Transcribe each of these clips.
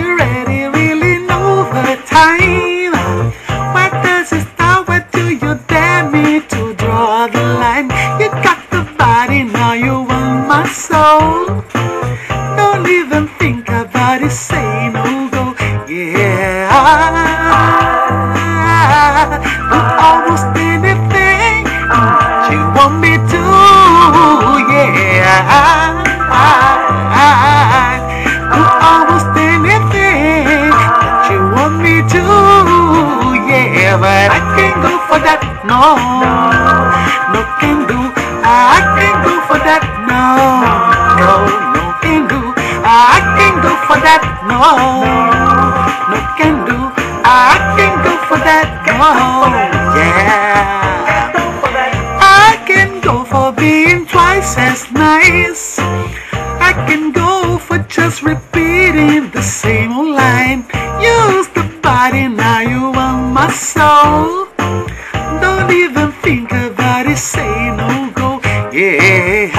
already really know the time. Where does it start? Where do you dare me to draw the line? You got the body, now you want my soul. Don't even think about it, say no go. Yeah, do almost anything you want me to. Yeah, do almost anything that you want me to. Yeah, but I can't go for that. No, no can do. I can't go for that. No, no can do. I can't go for that. No, no can do. I can't go for that. No, yeah. I can go for being twice as nice. I can go for just repeating the same old line. Use the body, now you want my soul. Don't even think about it, say no go. Yeah,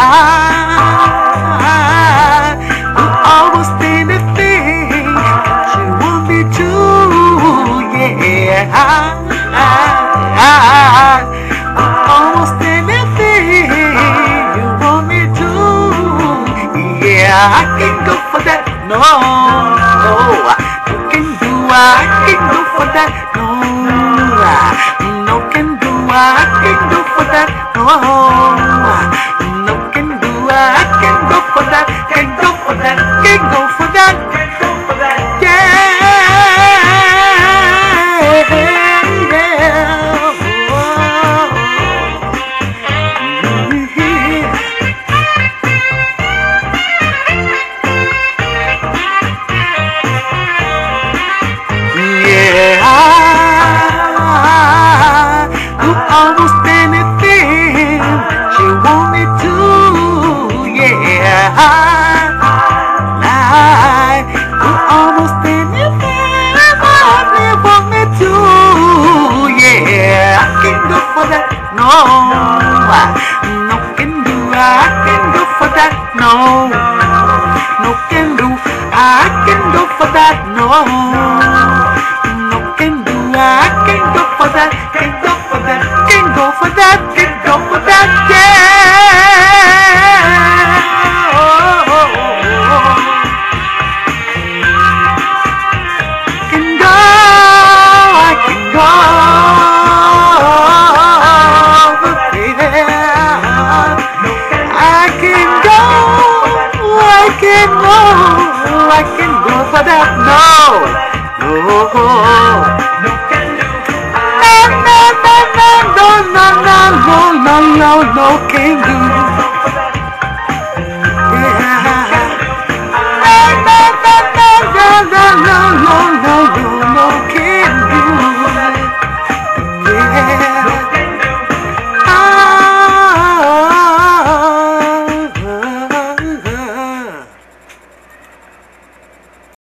do almost anything that you want me to. Yeah, do almost anything you want me to. Yeah, I can go for that. No, you can do. I can go for that. No, no can do. I can go for that. No can do. I can go for that. Can go for that. Can go for that. Can go for that. Yeah, do almost anything you want me to. Yeah, do almost anything you want me to. Yeah, I can go for that. No, no can do. I can go for that. No, no can do. I can go for that. No, no can do. I can go for that. Can go for that. Can go for that. Can go for that. Yeah. Can go. I can go. Baby. I can go. I can go. I can go for that. No. No can do.